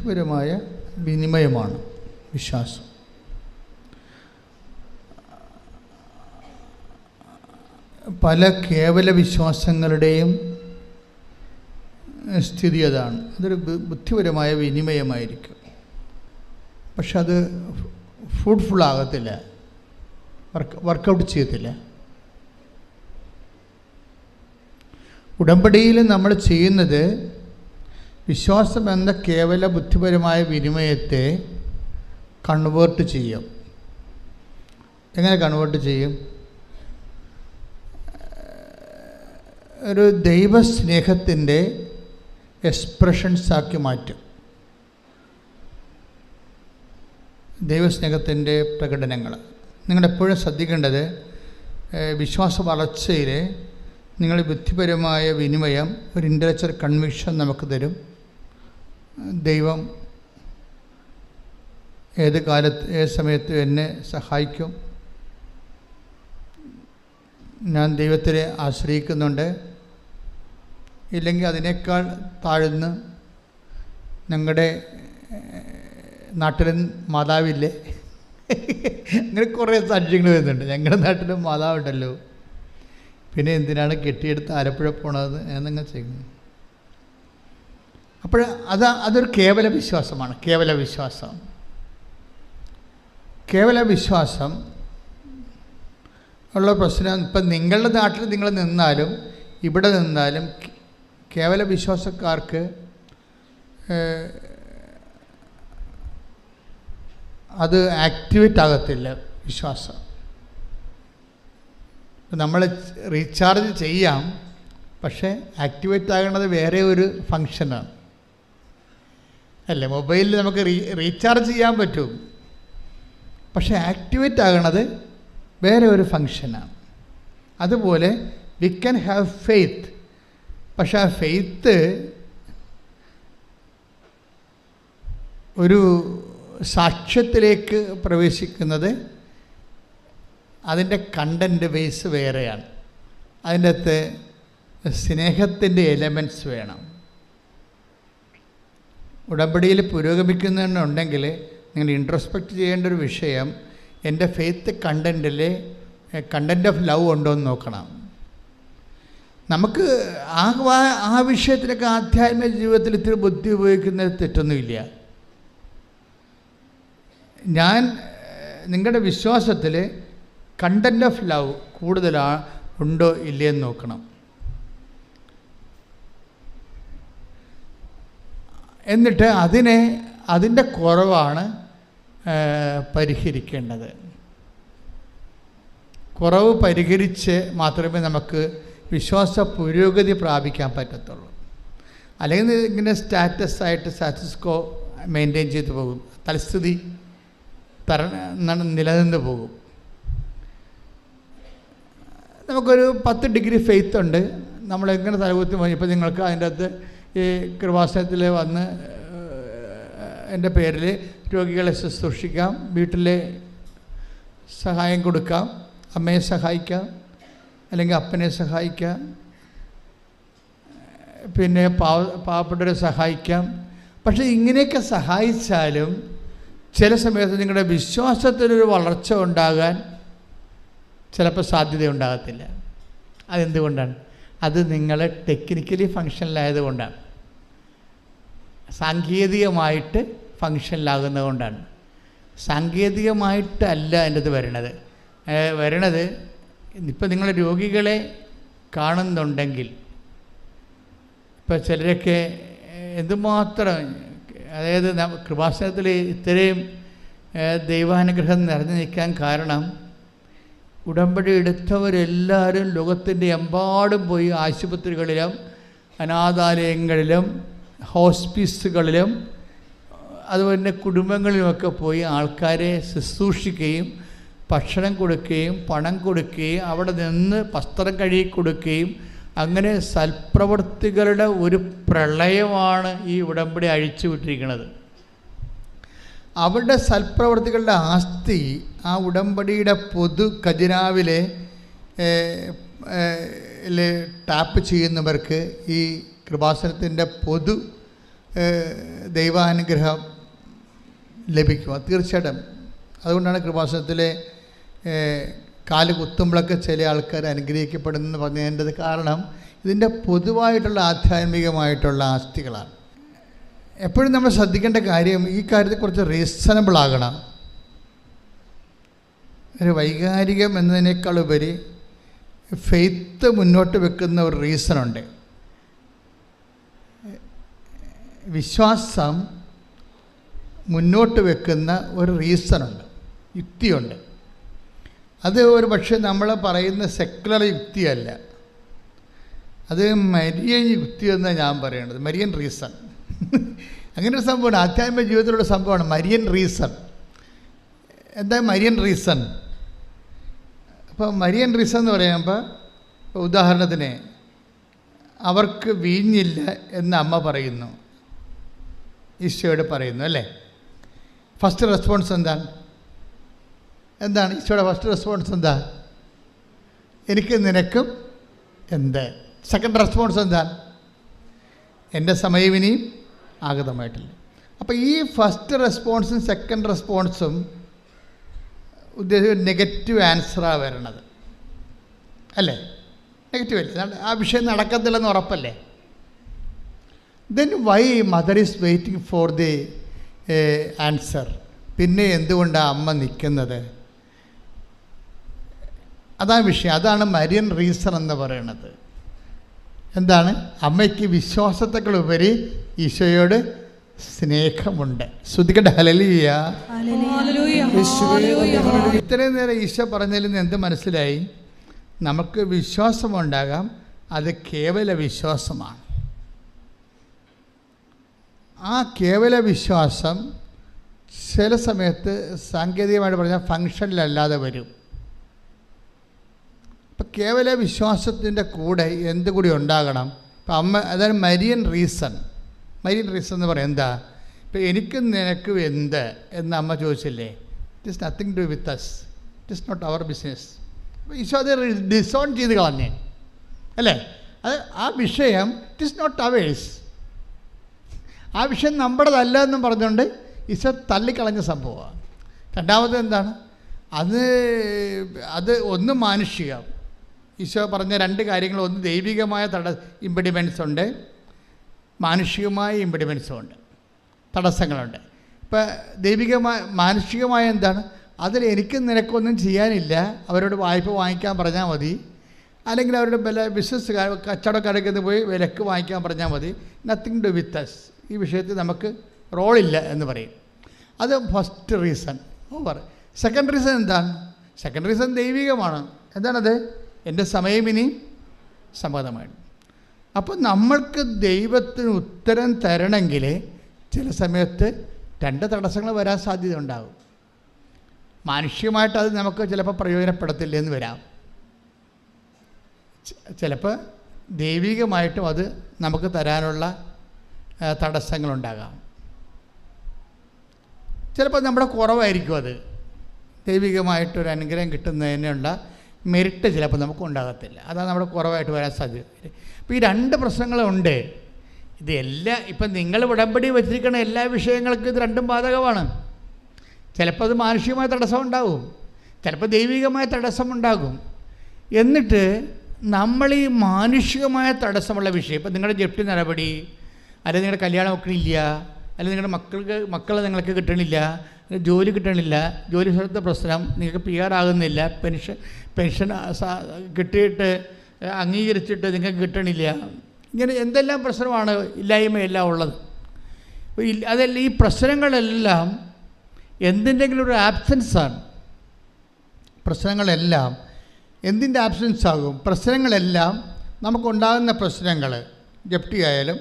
ബുദ്ധിപരമായ വിനിമയമാണ് വിശ്വാസം. പല കേവല വിശ്വാസങ്ങളുടെയും സ്ഥിതി അതാണ്. അതൊരു ബുദ്ധിപരമായ വിനിമയമായിരിക്കും, പക്ഷെ അത് ഫ്രൂട്ട്ഫുൾ ആകത്തില്ല, വർക്കൗട്ട് ചെയ്യത്തില്ല. ഉടമ്പടിയിൽ നമ്മൾ ചെയ്യുന്നത് വിശ്വാസം എന്ന കേവല ബുദ്ധിപരമായ വിനിമയത്തെ കൺവേർട്ട് ചെയ്യും. എങ്ങനെ കൺവേർട്ട് ചെയ്യും? ഒരു ദൈവസ്നേഹത്തിൻ്റെ എക്സ്പ്രഷൻസാക്കി മാറ്റും. ദൈവസ്നേഹത്തിൻ്റെ പ്രകടനങ്ങൾ. നിങ്ങളെപ്പോഴും ശ്രദ്ധിക്കേണ്ടത്, വിശ്വാസ വളർച്ചയിൽ നിങ്ങൾ ബുദ്ധിപരമായ വിനിമയം, ഒരു ഇൻ്റലക്ച്വൽ കൺവിക്ഷൻ നമുക്ക് തരും. ദൈവം ഏത് കാലത്ത് ഏത് സമയത്തും എന്നെ സഹായിക്കും, ഞാൻ ദൈവത്തിനെ ആശ്രയിക്കുന്നുണ്ട്. ഇല്ലെങ്കിൽ അതിനേക്കാൾ താഴ്ന്ന് ഞങ്ങളുടെ നാട്ടിലും മാതാവില്ലേ, അങ്ങനെ കുറേ സാക്ഷ്യങ്ങൾ വരുന്നുണ്ട്. ഞങ്ങളുടെ നാട്ടിലും മാതാവുണ്ടല്ലോ, പിന്നെ എന്തിനാണ് കെട്ടിയെടുത്ത് ആലപ്പുഴ പോണത് എന്നങ്ങ് ചെയ്യുന്നത്. അപ്പോൾ അതൊരു കേവല വിശ്വാസമാണ്. കേവല വിശ്വാസം ഉള്ള പ്രശ്നം, ഇപ്പം നിങ്ങളുടെ നാട്ടിൽ നിങ്ങൾ നിന്നാലും ഇവിടെ നിന്നാലും കേവല വിശ്വാസക്കാർക്ക് അത് ആക്ടിവേറ്റ് ആകത്തില്ല. വിശ്വാസം നമ്മൾ റീചാർജ് ചെയ്യാം, പക്ഷേ ആക്ടിവേറ്റ് ആകുന്നത് വേറെ ഒരു ഫങ്ഷനാണ് അല്ലേ. മൊബൈലിൽ നമുക്ക് റീചാർജ് ചെയ്യാൻ പറ്റും, പക്ഷേ ആക്ടിവേറ്റ് ആകുന്നത് വേറെ ഒരു ഫങ്ഷനാണ്. അതുപോലെ വി ക്യാൻ ഹാവ് ഫെയ്ത്ത്, പക്ഷെ ആ ഫെയ്ത്ത് ഒരു സാക്ഷ്യത്തിലേക്ക് പ്രവേശിക്കുന്നത് അതിൻ്റെ കണ്ടൻറ്റ് ബേസ് വേറെയാണ്. അതിൻ്റെ അകത്ത് സ്നേഹത്തിൻ്റെ എലമെൻറ്റ്സ് വേണം. ഉടമ്പടിയിൽ പുരോഗമിക്കുന്നുണ്ടെങ്കിൽ നിങ്ങൾ ഇൻട്രോസ്പെക്റ്റ് ചെയ്യേണ്ട ഒരു വിഷയം, എൻ്റെ ഫെയ്ത്ത് കണ്ടൻറ്റിൽ കണ്ടൻറ്റ് ഓഫ് ലവ് ഉണ്ടോ എന്ന് നോക്കണം. നമുക്ക് ആ വിഷയത്തിലൊക്കെ ആധ്യാത്മിക ജീവിതത്തിൽ ഇത്തിരി ബുദ്ധി ഉപയോഗിക്കുന്നതിൽ തെറ്റൊന്നുമില്ല. ഞാൻ നിങ്ങളുടെ വിശ്വാസത്തിൽ കണ്ടൻറ്റ് ഓഫ് ലവ് ഉണ്ടോ ഇല്ലയെന്ന് നോക്കണം. എന്നിട്ട് അതിൻ്റെ കുറവാണ് പരിഹരിക്കേണ്ടത്. കുറവ് പരിഹരിച്ച് മാത്രമേ നമുക്ക് വിശ്വാസ പുരോഗതി പ്രാപിക്കാൻ പറ്റത്തുള്ളൂ. അല്ലെങ്കിൽ ഇങ്ങനെ സ്റ്റാറ്റസ്കോ മെയിൻറ്റെയിൻ ചെയ്ത് പോകും, തൽസ്ഥിതി നിലനിന്ന് പോകും. നമുക്കൊരു 10 ഡിഗ്രി ഫെയ്ത്ത് ഉണ്ട്, നമ്മളെങ്ങനെ തലകുത്തി പോയി. ഇപ്പോൾ നിങ്ങൾക്ക് അതിൻ്റെ അകത്ത് ഈ കൃപാസനത്തിൽ വന്ന് എൻ്റെ പേരിൽ രോഗികളെ ശുശ്രൂഷിക്കാം, വീട്ടിലെ സഹായം കൊടുക്കാം, അമ്മയെ സഹായിക്കാം, അല്ലെങ്കിൽ അപ്പനെ സഹായിക്കാം, പിന്നെ പാവപ്പെട്ടവരെ സഹായിക്കാം. പക്ഷേ ഇങ്ങനെയൊക്കെ സഹായിച്ചാലും ചില സമയത്ത് നിങ്ങളുടെ വിശ്വാസത്തിനൊരു വളർച്ച ഉണ്ടാകാൻ ചിലപ്പോൾ സാധ്യതയുണ്ടാകത്തില്ല. അതെന്തുകൊണ്ടാണ്? അത് നിങ്ങൾ ടെക്നിക്കലി ഫങ്ഷനിലായതുകൊണ്ടാണ്, സാങ്കേതികമായിട്ട് ഫങ്ഷനിലാകുന്നത് കൊണ്ടാണ്. സാങ്കേതികമായിട്ടല്ല എൻ്റെ അത് വരണത്. ഇപ്പം നിങ്ങൾ രോഗികളെ കാണുന്നുണ്ടെങ്കിൽ, ഇപ്പോൾ ചിലരൊക്കെ എന്തുമാത്രം, അതായത് കൃപാസനത്തിൽ ഇത്രയും ദൈവാനുഗ്രഹം നിറഞ്ഞു നിൽക്കാൻ കാരണം ഉടമ്പടി എടുത്തവരെല്ലാവരും ലോകത്തിൻ്റെ എമ്പാടും പോയി ആശുപത്രികളിലും അനാഥാലയങ്ങളിലും ഹോസ്പിസുകളിലും അതുപോലെ കുടുംബങ്ങളിലുമൊക്കെ പോയി ആൾക്കാരെ ശുശ്രൂഷിക്കുകയും ഭക്ഷണം കൊടുക്കുകയും പണം കൊടുക്കുകയും അവിടെ നിന്ന് വസ്ത്രം കഴുകി കൊടുക്കുകയും അങ്ങനെ സൽപ്രവൃത്തികളുടെ ഒരു പ്രളയമാണ് ഈ ഉടമ്പടി അഴിച്ചു വിട്ടിരിക്കുന്നത്. അവരുടെ സൽപ്രവൃത്തികളുടെ ആസ്തി ആ ഉടമ്പടിയുടെ പൊതു ഖജനാവിലെ ടാപ്പ് ചെയ്യുന്നവർക്ക് ഈ കൃപാസനത്തിൻ്റെ പൊതു ദൈവാനുഗ്രഹം ലഭിക്കും. അത് തീർച്ചയായിട്ടും. അതുകൊണ്ടാണ് കൃപാസനത്തിലെ കാല് കുത്തുമ്പോഴൊക്കെ ചില ആൾക്കാർ അനുഗ്രഹിക്കപ്പെടുന്നെന്ന് പറഞ്ഞതിൻ്റെ കാരണം ഇതിൻ്റെ പൊതുവായിട്ടുള്ള ആധ്യാത്മികമായിട്ടുള്ള ആസ്തികളാണ്. എപ്പോഴും നമ്മൾ ശ്രദ്ധിക്കേണ്ട കാര്യം ഈ കാര്യത്തെക്കുറിച്ച് റീസണബിൾ ആകണം. ഒരു വൈകാരികം എന്നതിനേക്കാളുപരി ഫെയ്ത്ത് മുന്നോട്ട് വെക്കുന്ന ഒരു റീസണുണ്ട്. വിശ്വാസം മുന്നോട്ട് വെക്കുന്ന ഒരു റീസണുണ്ട്, യുക്തിയുണ്ട്. അത് ഒരു പക്ഷേ നമ്മൾ പറയുന്ന സെക്കുലർ യുക്തിയല്ല, അത് മരിയൻ യുക്തി എന്നാണ് ഞാൻ പറയേണ്ടത്. മരിയൻ റീസൺ അങ്ങനെ ഒരു സംഭവമാണ്, ആധ്യാത്മിക ജീവിതത്തിലുള്ള സംഭവമാണ് മരിയൻ റീസൺ. എന്താ മരിയൻ റീസൺ? അപ്പോൾ മരിയൻ റീസൺ എന്ന് പറയുമ്പോൾ, ഉദാഹരണത്തിന് അവർക്ക് വീഞ്ഞില്ല എന്ന് അമ്മ പറയുന്നു, ഈശോയോട് പറയുന്നു അല്ലേ. ഫസ്റ്റ് റെസ്പോൺസ് എന്താണ് ഈശോയുടെ ഫസ്റ്റ് റെസ്പോൺസ് എന്താ? എനിക്ക് നിനക്കും എന്ത്. സെക്കൻഡ് റെസ്പോൺസ് എന്താണ്? എൻ്റെ സമയം ഇനിയും ആഗതമായിട്ടില്ല. അപ്പോൾ ഈ ഫസ്റ്റ് റെസ്പോൺസും സെക്കൻഡ് റെസ്പോൺസും ഉദ്ദേശിച്ച നെഗറ്റീവ് ആൻസറാണ് വരണത് അല്ലേ. നെഗറ്റീവ് അല്ലേ, ആ വിഷയം നടക്കത്തില്ലെന്ന് ഉറപ്പല്ലേ. Then why mother is waiting for the answer? പിന്നെ എന്തുകൊണ്ടാണ് അമ്മ നിൽക്കുന്നത്? അതാണ് വിഷയം. അതാണ് മരിയൻ റീസൺ എന്ന് പറയുന്നത്. എന്താണ്? അമ്മയ്ക്ക് വിശ്വാസത്തെക്കാളുപരി ഈശോയോട് സ്നേഹമുണ്ട്. ശ്രുതിക്കട്ടെ ഹല്ലേലൂയ. ഇത്രയും നേരം ഈശോ പറഞ്ഞതിൽ നിന്ന് എന്ത് മനസ്സിലായി? നമുക്ക് വിശ്വാസമുണ്ടാകാം, അത് കേവല വിശ്വാസമാണ്. ആ കേവല വിശ്വാസം ചില സമയത്ത് സാങ്കേതികമായിട്ട് പറഞ്ഞാൽ ഫങ്ഷനിലല്ലാതെ വരും. അപ്പം കേവല വിശ്വാസത്തിൻ്റെ കൂടെ എന്തുകൂടി ഉണ്ടാകണം? ഇപ്പം അമ്മ, അതാണ് മരിയൻ റീസൺ. മരിയൻ റീസൺ എന്ന് പറയാം എന്താ? ഇപ്പം എനിക്കും നിനക്കും എന്ത് എന്ന് അമ്മ ചോദിച്ചില്ലേ? It is nothing to with us, it is not our business. അപ്പോൾ ഈശോ അത് ഡിസോൺ ചെയ്ത് കളഞ്ഞേ അല്ലേ. അത് ആ വിഷയം ഇറ്റ് ഈസ് നോട്ട് അവേഴ്സ്, ആ വിഷയം നമ്മുടേതല്ല എന്നും പറഞ്ഞുകൊണ്ട് ഈശോ തള്ളിക്കളഞ്ഞ സംഭവമാണ്. രണ്ടാമത് എന്താണ്? അത് ഒന്ന് മാനുഷികം. ഈശോ പറഞ്ഞ രണ്ട് കാര്യങ്ങൾ, ഒന്ന് ദൈവികമായ ഇമ്പിഡിമെൻസ് ഉണ്ട്, മാനുഷികമായ ഇമ്പിഡിമെൻസും ഉണ്ട്, തടസ്സങ്ങളുണ്ട്. ഇപ്പം മാനുഷികമായ എന്താണ്? അതിൽ എനിക്ക് നിനക്കൊന്നും ചെയ്യാനില്ല, അവരോട് വായ്പ വാങ്ങിക്കാൻ പറഞ്ഞാൽ മതി, അല്ലെങ്കിൽ അവരുടെ ബിസിനസ് കച്ചവടക്കാരൊക്കെ പോയി വിലക്ക് വാങ്ങിക്കാൻ പറഞ്ഞാൽ മതി. നത്തിങ് ടു വിത്ത് അസ്, ഈ വിഷയത്തിൽ നമുക്ക് റോളില്ല എന്ന് പറയും. അത് first reason over. Second reason എന്താണ്? സെക്കൻഡ് റീസൺ ദൈവികമാണ്. എന്താണത്? എൻ്റെ സമയം ഇനി സമ്മതമാണ്. അപ്പോൾ നമ്മൾക്ക് ദൈവത്തിന് ഉത്തരം തരണമെങ്കിൽ ചില സമയത്ത് രണ്ട് തടസ്സങ്ങൾ വരാൻ സാധ്യത ഉണ്ടാകും. മാനുഷികമായിട്ട് അത് നമുക്ക് ചിലപ്പോൾ പ്രയോജനപ്പെടത്തില്ല എന്ന് വരാം. ചിലപ്പോൾ ദൈവികമായിട്ടും അത് നമുക്ക് തരാനുള്ള തടസ്സങ്ങളുണ്ടാകാം. ചിലപ്പോൾ നമ്മുടെ കുറവായിരിക്കും അത്. ദൈവികമായിട്ടൊരു അനുഗ്രഹം കിട്ടുന്നതിനുള്ള മെറിറ്റ് ചിലപ്പോൾ നമുക്ക് ഉണ്ടാകത്തില്ല. അതാണ് നമ്മുടെ കുറവായിട്ട് വരാൻ സാധ്യത. അപ്പോൾ ഈ രണ്ട് പ്രശ്നങ്ങളുണ്ട്. ഇപ്പം നിങ്ങൾ ഉടമ്പടി വച്ചിരിക്കുന്ന എല്ലാ വിഷയങ്ങൾക്കും ഇത് രണ്ടും ബാധകമാണ്. ചിലപ്പോൾ അത് മാനുഷികമായ തടസ്സം ഉണ്ടാകും, ചിലപ്പോൾ ദൈവികമായ തടസ്സമുണ്ടാകും. എന്നിട്ട് നമ്മൾ ഈ മാനുഷികമായ തടസ്സമുള്ള വിഷയം, ഇപ്പം നിങ്ങളുടെ ജപ്തി നടപടി, അല്ലെങ്കിൽ നിങ്ങളുടെ കല്യാണം ഒക്കണില്ല, അല്ലെങ്കിൽ നിങ്ങളുടെ മക്കളെ നിങ്ങൾക്ക് കിട്ടണില്ല, ജോലി കിട്ടണില്ല, ജോലി സ്ഥലത്തെ പ്രശ്നം, നിങ്ങൾക്ക് PR ആകുന്നില്ല, പെൻഷൻ കിട്ടിയിട്ട് അംഗീകരിച്ചിട്ട് നിങ്ങൾക്ക് കിട്ടണില്ല, ഇങ്ങനെ എന്തെല്ലാം പ്രശ്നമാണ്, ഇല്ലായ്മയെല്ലാം ഉള്ളത്. അതല്ല, ഈ പ്രശ്നങ്ങളെല്ലാം എന്തിൻ്റെങ്കിലും ഒരു ആബ്സെൻസാണ്. പ്രശ്നങ്ങളെല്ലാം എന്തിൻ്റെ ആബ്സെൻസ് ആകും? പ്രശ്നങ്ങളെല്ലാം നമുക്കുണ്ടാകുന്ന പ്രശ്നങ്ങൾ, ജപ്തി ആയാലും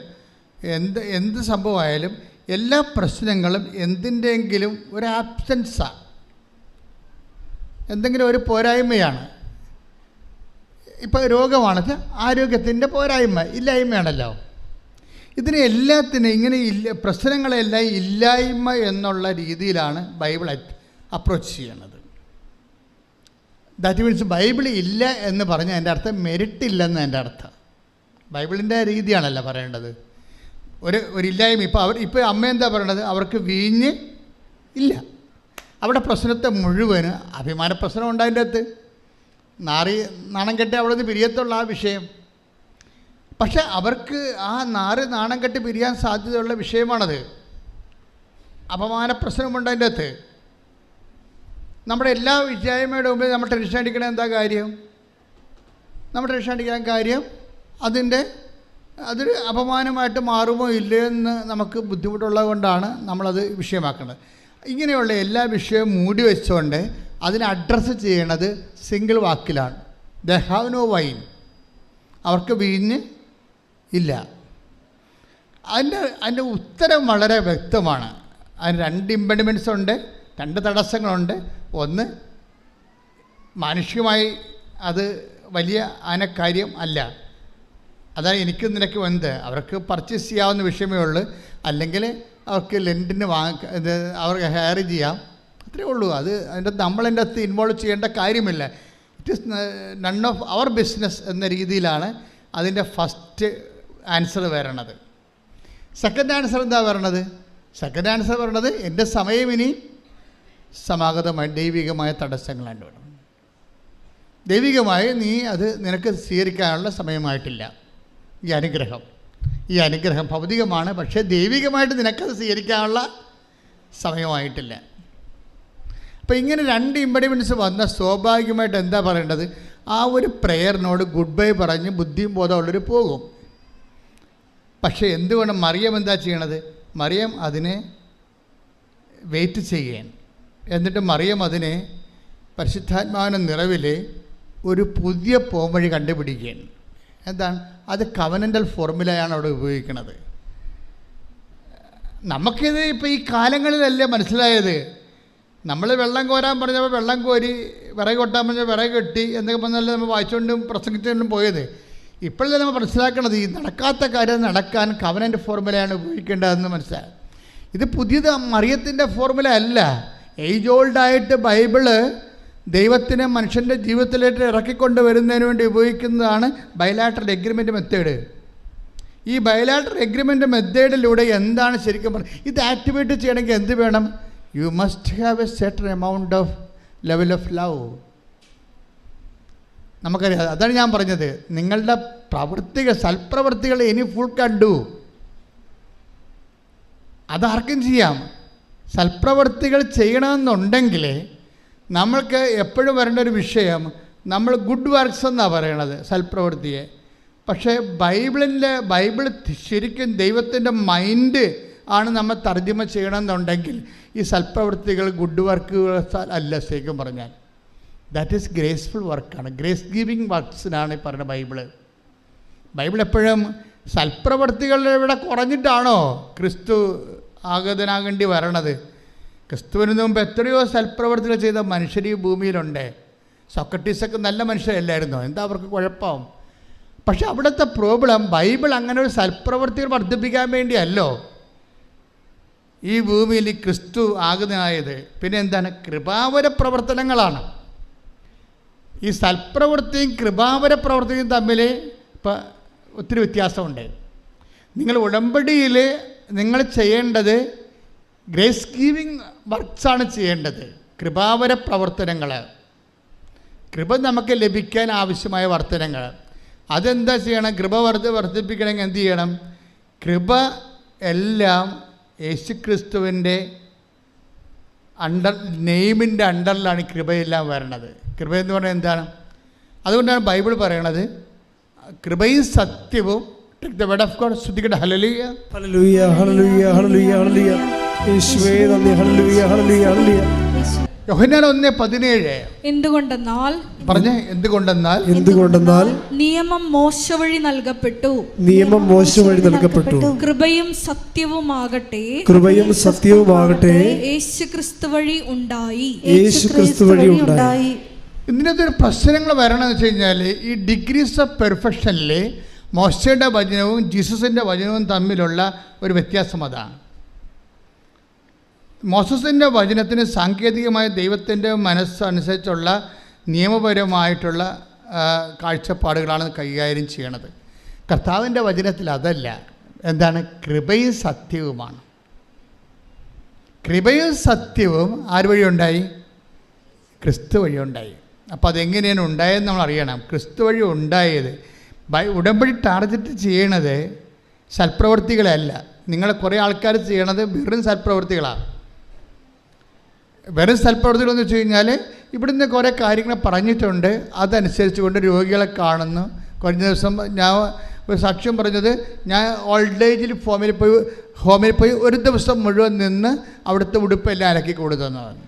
എന്ത് സംഭവമായാലും എല്ലാ പ്രശ്നങ്ങളും എന്തിൻ്റെങ്കിലും ഒരു ആബ്സെൻസാണ്, എന്തെങ്കിലും ഒരു പോരായ്മയാണ്. ഇപ്പോൾ രോഗമാണെന്ന് ആരോഗ്യത്തിൻ്റെ പോരായ്മ, ഇല്ലായ്മയാണല്ലോ. ഇതിനെ എല്ലാത്തിനും ഇങ്ങനെ പ്രശ്നങ്ങളെല്ലാം ഇല്ലായ്മ എന്നുള്ള രീതിയിലാണ് ബൈബിൾ അപ്രോച്ച് ചെയ്യണത്. ദാറ്റ് മീൻസ് ബൈബിൾ ഇല്ല എന്ന് പറഞ്ഞാൽ എൻ്റെ അർത്ഥം മെരിറ്റ് ഇല്ലെന്ന് എൻ്റെ അർത്ഥം. ബൈബിളിൻ്റെ രീതിയാണല്ലോ പറയേണ്ടത്. ഒരില്ലായ്മ. ഇപ്പോൾ അമ്മ എന്താ പറയണത്? അവർക്ക് വീഞ്ഞ് ഇല്ല. അവിടെ പ്രശ്നത്തെ മുഴുവന് അഭിമാന പ്രശ്നം ഉണ്ടായതിൻ്റെ അകത്ത് നാണം കെട്ടി അവിടെ നിന്ന് പിരിയത്തുള്ള ആ വിഷയം. പക്ഷെ അവർക്ക് ആ നാണം കെട്ടി പിരിയാൻ സാധ്യതയുള്ള വിഷയമാണത്. അപമാന പ്രശ്നമുണ്ട് അതിൻ്റെ അകത്ത്. നമ്മുടെ എല്ലാ വിജയമയുടെ മുമ്പിൽ നമ്മൾ ടെൻഷൻ അടിക്കണ എന്താ കാര്യം? നമ്മൾ ടെൻഷൻ അടിക്കാൻ കാര്യം അതൊരു അപമാനമായിട്ട് മാറുമോ ഇല്ലയെന്ന് നമുക്ക് ബുദ്ധിമുട്ടുള്ളത് കൊണ്ടാണ് നമ്മളത് വിഷയമാക്കുന്നത്. ഇങ്ങനെയുള്ള എല്ലാ വിഷയവും മൂടി വെച്ചുകൊണ്ട് അതിനെ അഡ്രസ്സ് ചെയ്യണത് സിംഗിൾ വാക്കിലാണ്. They have no wine. അവർക്ക് വീഞ്ഞ് ഇല്ല. അതിൻ്റെ ഉത്തരം വളരെ വ്യക്തമാണ്. അതിന് 2 ഇമ്പഡിമെൻറ്റ്സ് ഉണ്ട്, 2 തടസ്സങ്ങളുണ്ട്. ഒന്ന്, മാനുഷികമായി അത് വലിയ കാര്യം അല്ല. അതാണ് എനിക്ക് നിനക്ക് അവർക്ക് പർച്ചേസ് ചെയ്യാവുന്ന വിഷയമേ ഉള്ളൂ. അല്ലെങ്കിൽ അവർക്ക് ലെൻറ്റിന് അവർക്ക് ഹയർ ചെയ്യാം, അത്രയേ ഉള്ളൂ. നമ്മളതിൻ്റെ അകത്ത് ഇൻവോൾവ് ചെയ്യേണ്ട കാര്യമില്ല. It is none of our business എന്ന രീതിയിലാണ് അതിൻ്റെ ഫസ്റ്റ് ആൻസർ വരണത്. സെക്കൻഡ് ആൻസർ എന്താ വരണത്? സെക്കൻഡ് ആൻസർ പറയണത് എൻ്റെ സമയം ഇനി സമാഗതമായ ദൈവികമായ തടസ്സങ്ങളാണ് വേണം. ദൈവികമായി നീ അത് നിനക്ക് സ്വീകരിക്കാനുള്ള സമയമായിട്ടില്ല. ഈ അനുഗ്രഹം ഭൗതികമാണ്, പക്ഷേ ദൈവികമായിട്ട് നിനക്കത് സ്വീകരിക്കാനുള്ള സമയമായിട്ടില്ല. അപ്പോൾ ഇങ്ങനെ 2 ഇമ്പഡിമെൻറ്റ്സ് വന്ന സ്വാഭാവികമായിട്ട് എന്താ പറയേണ്ടത്? ആ ഒരു പ്രെയറിനോട് ഗുഡ് ബൈ പറഞ്ഞ് ബുദ്ധിയും ബോധമുള്ളവർ പോകും. പക്ഷേ എന്തുകൊണ്ട് മറിയം എന്താ ചെയ്യണത്? മറിയം അതിനെ വെയിറ്റ് ചെയ്യാൻ, എന്നിട്ട് മറിയം അതിനെ പരിശുദ്ധാത്മാവിൻ്റെ നിറവിൽ ഒരു പുതിയ പോംവഴി കണ്ടുപിടിക്കുകയാണ്. എന്താണ് അത്? കവനൻ്റൽ ഫോർമുലയാണ് അവിടെ ഉപയോഗിക്കുന്നത്. നമുക്കിത് ഇപ്പോൾ ഈ കാലങ്ങളിലല്ലേ മനസ്സിലായത്. നമ്മൾ വെള്ളം കോരാൻ പറഞ്ഞപ്പോൾ വെള്ളം കോരി, വിറക് കൊട്ടാൻ പറഞ്ഞാൽ വിറക് കെട്ടി, എന്തൊക്കെ പറഞ്ഞാലും നമ്മൾ വായിച്ചുകൊണ്ടും പ്രസംഗിച്ചുകൊണ്ടും പോയത്. ഇപ്പോഴല്ലേ നമ്മൾ മനസ്സിലാക്കണത് ഈ നടക്കാത്ത കാര്യം നടക്കാൻ കവനൻ്റ് ഫോർമുലയാണ് ഉപയോഗിക്കേണ്ടതെന്ന് മനസ്സിലായി. ഇത് പുതിയത് മറിയത്തിൻ്റെ ഫോർമുല അല്ല. ഏജ് ഓൾഡായിട്ട് ബൈബിള് ദൈവത്തിനെ മനുഷ്യൻ്റെ ജീവിതത്തിലേക്ക് ഇറക്കിക്കൊണ്ട് വരുന്നതിന് വേണ്ടി ഉപയോഗിക്കുന്നതാണ് ബൈലാറ്ററൽ എഗ്രിമെൻ്റ് മെത്തേഡ്. ഈ ബൈലാറ്ററൽ എഗ്രിമെൻ്റ് മെത്തേഡിലൂടെ എന്താണ് ശരിക്കും പറയുന്നത്? ഇത് ആക്ടിവേറ്റ് ചെയ്യണമെങ്കിൽ എന്ത് വേണം? You must have A certain amount of level of love. നമുക്കറിയാം. അതാണ് ഞാൻ പറഞ്ഞത്, നിങ്ങളുടെ സൽപ്രവൃത്തികൾ ഇനി ഫുൾ കണ്ടു. അതാർക്കും ചെയ്യാം. സൽപ്രവൃത്തികൾ ചെയ്യണമെന്നുണ്ടെങ്കിൽ നമ്മൾക്ക് എപ്പോഴും വരേണ്ട ഒരു വിഷയം, നമ്മൾ ഗുഡ് വർക്ക്സ് എന്നാണ് പറയണത് സൽപ്രവൃത്തിയെ. പക്ഷേ ബൈബിൾ ശരിക്കും ദൈവത്തിൻ്റെ മൈൻഡ് ആണ് നമ്മൾ തർജ്ജമ ചെയ്യണമെന്നുണ്ടെങ്കിൽ ഈ സൽപ്രവൃത്തികൾ ഗുഡ് വർക്കുകൾ അല്ല. ശരിക്കും പറഞ്ഞാൽ ദാറ്റ് ഈസ് ഗ്രേസ്ഫുൾ വർക്കാണ്, ഗ്രേസ് ഗിവിങ് വർക്ക്സിനാണ് ഈ പറയുന്ന ബൈബിൾ എപ്പോഴും സൽപ്രവൃത്തികളുടെ ഇവിടെ കുറഞ്ഞിട്ടാണോ ക്രിസ്തു ആഗതനാകേണ്ടി വരണത്? ക്രിസ്തുവിന് മുമ്പ് എത്രയോ സൽപ്രവർത്തികൾ ചെയ്ത മനുഷ്യർ ഈ ഭൂമിയിലുണ്ട്. സോക്രട്ടീസൊക്കെ നല്ല മനുഷ്യരല്ലായിരുന്നോ? എന്താ അവർക്ക് കുഴപ്പം? പക്ഷെ അവിടുത്തെ പ്രോബ്ലം, ബൈബിൾ അങ്ങനെ ഒരു സൽപ്രവൃത്തികൾ വർദ്ധിപ്പിക്കാൻ വേണ്ടിയല്ലോ ഈ ഭൂമിയിൽ ക്രിസ്തു ആഗതനായത്. പിന്നെ എന്താണ്? കൃപാവര പ്രവർത്തനങ്ങളാണ്. ഈ സൽപ്രവൃത്തിയും കൃപാവര പ്രവർത്തിയും തമ്മിൽ ഇപ്പം ഒത്തിരി വ്യത്യാസമുണ്ട്. നിങ്ങൾ ഉടമ്പടിയിൽ നിങ്ങൾ ചെയ്യേണ്ടത് ഗ്രേസ് ഗീവിങ് വർക്ക്സാണ് ചെയ്യേണ്ടത്. കൃപാവര പ്രവർത്തനങ്ങൾ, കൃപ നമുക്ക് ലഭിക്കാൻ ആവശ്യമായ വർത്തനങ്ങൾ, അതെന്താ ചെയ്യണം? കൃപ വർദ്ധിപ്പിക്കണമെങ്കിൽ എന്ത് ചെയ്യണം? കൃപ എല്ലാം യേശുക്രിസ്തുവിൻ്റെ നെയിമിൻ്റെ അണ്ടറിലാണ് കൃപയെല്ലാം വരണത്. കൃപ എന്ന് പറഞ്ഞാൽ എന്താണ്? അതുകൊണ്ടാണ് ബൈബിൾ പറയണത് കൃപയും സത്യവും. The word of God. ശ്രുതിക്കട്ടെ. ഹല്ലേലൂയ ഹല്ലേലൂയ ഹല്ലേലൂയ ഹല്ലേലൂയ ഹല്ലേലൂയ. യേശുവേ നന്ദി. ഹല്ലേലൂയ ഹല്ലേലൂയ ഹല്ലേലൂയ. യോഹന്നാൻ 1:17. എന്തുകൊണ്ടെന്നാൽ നിയമം മോശ വഴി നൽകപ്പെട്ടു, കൃപയും സത്യവുമാകട്ടെ യേശുക്രിസ്തു വഴി ഉണ്ടായി. ഇതിനകത്ത് ഒരു പ്രശ്നങ്ങൾ വരണമെന്ന് വെച്ച് കഴിഞ്ഞാൽ ഈ ഡിഗ്രീസ് ഓഫ് പെർഫെക്ഷനിൽ മോശയുടെ വചനവും ജീസസിൻ്റെ വചനവും തമ്മിലുള്ള ഒരു വ്യത്യാസം അതാണ്. മോസസിൻ്റെ വചനത്തിന് സാങ്കേതികമായ ദൈവത്തിൻ്റെ മനസ്സനുസരിച്ചുള്ള നിയമപരമായിട്ടുള്ള കാഴ്ചപ്പാടുകളാണ് കൈകാര്യം ചെയ്യണത്. കർത്താവിൻ്റെ വചനത്തിൽ അതല്ല. എന്താണ്? കൃപയും സത്യവുമാണ്. കൃപയും സത്യവും ആര് വഴി ഉണ്ടായി? ക്രിസ്തു വഴി ഉണ്ടായി. അപ്പോൾ അതെങ്ങനെയാണ് ഉണ്ടായതെന്ന് നമ്മൾ അറിയണം. ക്രിസ്തു വഴി ഉണ്ടായത്. ഉടമ്പടി ടാർഗറ്റ് ചെയ്യണത് സൽപ്രവൃത്തികളല്ല. നിങ്ങൾ കുറേ ആൾക്കാർ ചെയ്യണത് വെറും സൽപ്രവൃത്തികളാണ്. വെറും സൽപ്രവൃത്തികളെന്ന് വെച്ച് കഴിഞ്ഞാൽ ഇവിടുന്ന് കുറേ കാര്യങ്ങൾ പറഞ്ഞിട്ടുണ്ട്, അതനുസരിച്ച് കൊണ്ട് രോഗികളെ കാണുന്നു. കഴിഞ്ഞ ദിവസം ഞാൻ ഒരു സാക്ഷ്യം പറഞ്ഞത്, ഞാൻ ഓൾഡ് ഏജിൽ ഹോമിൽ പോയി ഒരു ദിവസം മുഴുവൻ നിന്ന് അവിടുത്തെ ഉടുപ്പെല്ലാം അലക്കി കൊടുത്തെന്ന് പറഞ്ഞു.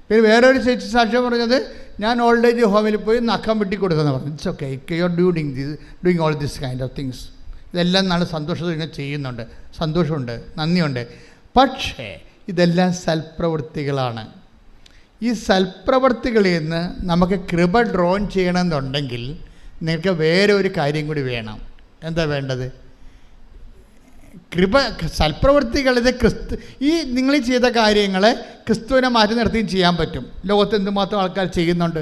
പിന്നെ വേറൊരു ചേച്ചി സാക്ഷ്യം പറഞ്ഞത്, ഞാൻ ഓൾഡ് ഏജ് ഹോമിൽ പോയി നഖം വെട്ടി കൊടുത്തെന്ന് പറഞ്ഞു. It's okay, you are doing all this kind of things. ഇതെല്ലാം നല്ല സന്തോഷത്തിൽ ഇങ്ങനെ ചെയ്യുന്നുണ്ട്, സന്തോഷമുണ്ട്, നന്ദിയുണ്ട്. പക്ഷേ ഇതെല്ലാം സൽപ്രവൃത്തികളാണ്. ഈ സൽപ്രവൃത്തികളിൽ നിന്ന് നമുക്ക് കൃപ ഡ്രോൺ ചെയ്യണമെന്നുണ്ടെങ്കിൽ നിങ്ങൾക്ക് വേറെ ഒരു കാര്യം കൂടി വേണം. എന്താ വേണ്ടത്? കൃപ. സൽപ്രവൃത്തികളിത് ഈ നിങ്ങൾ ചെയ്ത കാര്യങ്ങളെ ക്രിസ്തുവിനെ മാറ്റി നിർത്തിയും ചെയ്യാൻ പറ്റും. ലോകത്ത് എന്തുമാത്രം ആൾക്കാർ ചെയ്യുന്നുണ്ട്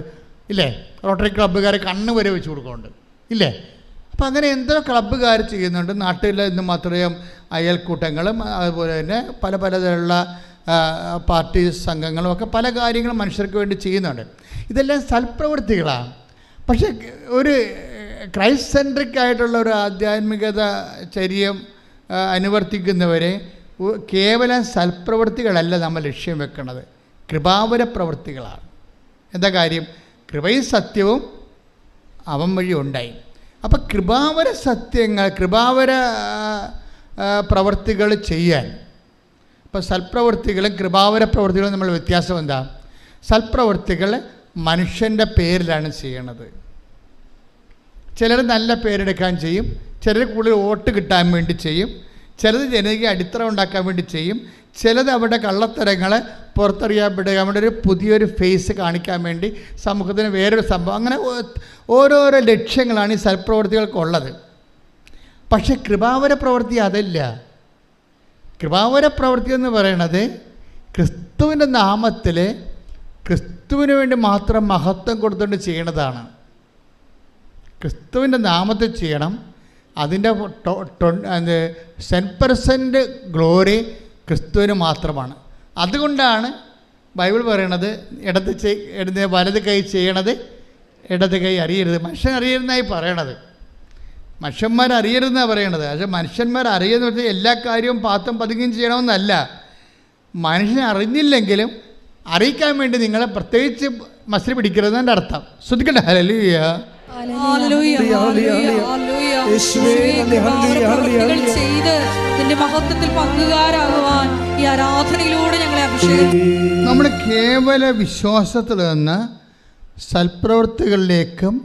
ഇല്ലേ? റോട്ടറി ക്ലബ്ബുകാരെ കണ്ണ് വരെ വെച്ച് കൊടുക്കുന്നുണ്ട് ഇല്ലേ? അപ്പം അങ്ങനെ എന്തോ ക്ലബ്ബുകാർ ചെയ്യുന്നുണ്ട്. നാട്ടിലെ എന്തുമാത്രയും അയൽക്കൂട്ടങ്ങളും അതുപോലെ തന്നെ പല പലതരമുള്ള പാർട്ടി സംഘങ്ങളും ഒക്കെ പല കാര്യങ്ങളും മനുഷ്യർക്ക് വേണ്ടി ചെയ്യുന്നുണ്ട്. ഇതെല്ലാം സൽപ്രവൃത്തികളാണ്. പക്ഷേ ഒരു ക്രൈസ്റ്റ് സെൻട്രിക് ആയിട്ടുള്ള ഒരു ആധ്യാത്മികത ചര്യം അനുവർത്തിക്കുന്നവരെ കേവലം സൽപ്രവൃത്തികളല്ല നമ്മൾ ലക്ഷ്യം വെക്കുന്നത്, കൃപാവര പ്രവൃത്തികളാണ്. എന്താ കാര്യം? കൃപയും സത്യവും അവൻ വഴി ഉണ്ടായി. അപ്പം കൃപാവര സത്യങ്ങൾ, കൃപാവര പ്രവൃത്തികൾ ചെയ്യാൻ, ഇപ്പോൾ സൽപ്രവൃത്തികളും കൃപാവര പ്രവൃത്തികളും നമ്മൾ വ്യത്യാസം എന്താ? സൽപ്രവൃത്തികൾ മനുഷ്യൻ്റെ പേരിലാണ് ചെയ്യണത്. ചിലർ നല്ല പേരെടുക്കാൻ ചെയ്യും, ചിലർ കൂടുതൽ വോട്ട് കിട്ടാൻ വേണ്ടി ചെയ്യും, ചിലത് ജനകീയ അടിത്തറ ഉണ്ടാക്കാൻ വേണ്ടി ചെയ്യും, ചിലത് അവരുടെ കള്ളത്തരങ്ങളെ പുറത്തറിയാൻ വേണ്ടി ഒരു പുതിയൊരു ഫേസ് കാണിക്കാൻ വേണ്ടി സമൂഹത്തിന് വേറൊരു സംഭവം. അങ്ങനെ ഓരോരോ ലക്ഷ്യങ്ങളാണ് ഈ സൽപ്രവൃത്തികൾക്കുള്ളത്. പക്ഷേ കൃപാവര പ്രവൃത്തി അതല്ല. കൃപാവര പ്രവൃത്തി എന്ന് പറയണത് ക്രിസ്തുവിൻ്റെ നാമത്തിൽ ക്രിസ്തുവിന് വേണ്ടി മാത്രം മഹത്വം കൊടുത്തുകൊണ്ട് ചെയ്യണതാണ്. ക്രിസ്തുവിൻ്റെ നാമത്തിൽ ചെയ്യണം. അതിൻ്റെ 10% ഗ്ലോറി ക്രിസ്തുവിന് മാത്രമാണ്. അതുകൊണ്ടാണ് ബൈബിൾ പറയണത് വലത് കൈ ചെയ്യണത് ഇടത് കൈ അറിയരുത്. മനുഷ്യൻ അറിയരുതെന്നായി പറയണത്. മനുഷ്യന്മാരറിയരുതെന്നാണ് പറയണത്. പക്ഷേ മനുഷ്യന്മാർ അറിയുന്ന വെച്ചാൽ എല്ലാ കാര്യവും പാത്തും പതുങ്ങും ചെയ്യണമെന്നല്ല. മനുഷ്യനെ അറിഞ്ഞില്ലെങ്കിലും അറിയിക്കാൻ വേണ്ടി നിങ്ങളെ പ്രത്യേകിച്ച് മസിൽ പിടിക്കരുതെന്നതിൻ്റെ അർത്ഥം. ശ്രദ്ധിക്കട്ടെ. ഹല്ലേലൂയ. നമ്മൾ കേവല വിശ്വാസത്തിൽ നിന്ന് സൽപ്രവൃത്തികളിലേക്കും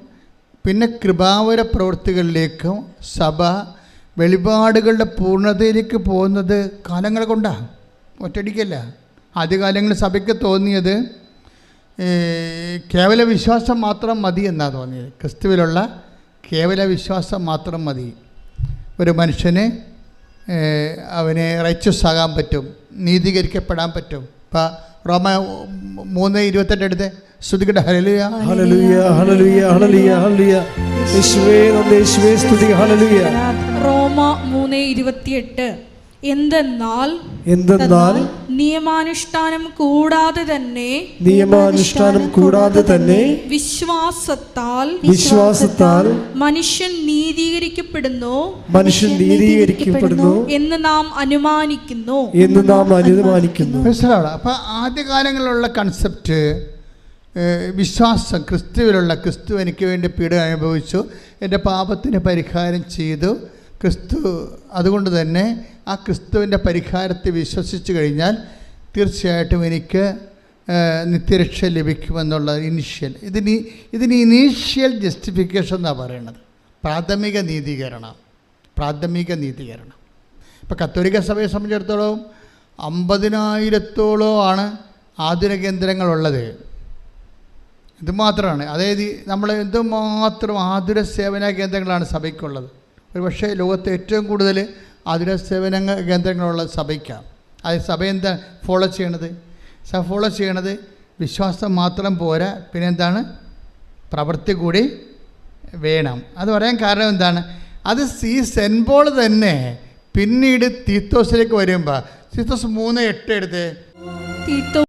പിന്നെ കൃപാവര പ്രവൃത്തികളിലേക്കും സഭ വെളിപാടുകളുടെ പൂർണ്ണതയിലേക്ക് പോകുന്നത് കാലങ്ങൾ കൊണ്ടാണ്, ഒറ്റയടിക്കല്ല. ആദ്യകാലങ്ങളിൽ സഭയ്ക്ക് തോന്നിയത് കേവല വിശ്വാസം മാത്രം മതി എന്നാണ് തോന്നിയത്. ക്രിസ്തുവിലുള്ള കേവല വിശ്വാസം മാത്രം മതി. ഒരു മനുഷ്യന് അവന് റൈച്ചസ് ആകാൻ പറ്റും, നീതീകരിക്കപ്പെടാൻ പറ്റും. ഇപ്പം റോമ 3:28 എടുത്ത് സ്തുതിക്കട്ടെ. ഹല്ലേലൂയ ഹല്ലേലൂയ ഹല്ലേലൂയ ഹല്ലേലൂയ ഹല്ലേലൂയ. യേശുവേ നന്ദി, യേശുവേ സ്തുതി. ഹല്ലേലൂയ. റോമ 3:28 എന്തെന്നാൽ നിയമാനുഷ്ഠാനം കൂടാതെ തന്നെ വിശ്വാസത്താൽ മനുഷ്യൻ നീതീകരിക്കപ്പെടുന്നു എന്ന് നാം അനുമാനിക്കുന്നു. അപ്പം ആദ്യകാലങ്ങളിലുള്ള കൺസെപ്റ്റ് വിശ്വാസം, ക്രിസ്തു എനിക്ക് വേണ്ടി പീഡ അനുഭവിച്ചു, എൻ്റെ പാപത്തിന് പരിഹാരം ചെയ്തു ക്രിസ്തു. അതുകൊണ്ട് തന്നെ ആ ക്രിസ്തുവിൻ്റെ പരിഹാരത്തെ വിശ്വസിച്ച് കഴിഞ്ഞാൽ തീർച്ചയായിട്ടും എനിക്ക് നിത്യരക്ഷ ലഭിക്കുമെന്നുള്ള ഇതിന് ഇനീഷ്യൽ ജസ്റ്റിഫിക്കേഷൻ എന്നാണ് പറയുന്നത്. പ്രാഥമിക നീതീകരണം. ഇപ്പോൾ കത്തോലിക്ക സഭയെ സംബന്ധിച്ചിടത്തോളം 50,000-ഓളം ആതുര കേന്ദ്രങ്ങളുള്ളത്. ഇതുമാത്രമാണ്. അതായത് നമ്മൾ എന്തുമാത്രം ആതുര സേവന കേന്ദ്രങ്ങളാണ് സഭയ്ക്കുള്ളത്. ഒരു പക്ഷേ ലോകത്തെ ഏറ്റവും കൂടുതൽ ആതുര സേവന കേന്ദ്രങ്ങളുള്ള സഭയ്ക്കാണ്. അത് സഭ എന്താ ഫോളോ ചെയ്യണത്? സഭ ഫോളോ ചെയ്യണത് വിശ്വാസം മാത്രം പോരാ, പിന്നെ എന്താണ്? പ്രവൃത്തി കൂടി വേണം. അത് പറയാൻ കാരണം എന്താണ്? അത് സെൻറ്റ് പോൾ തന്നെ പിന്നീട് തീത്തോസിലേക്ക് വരുമ്പോൾ തീത്തോസ് 3:8 എടുത്തേ. തീത്തോ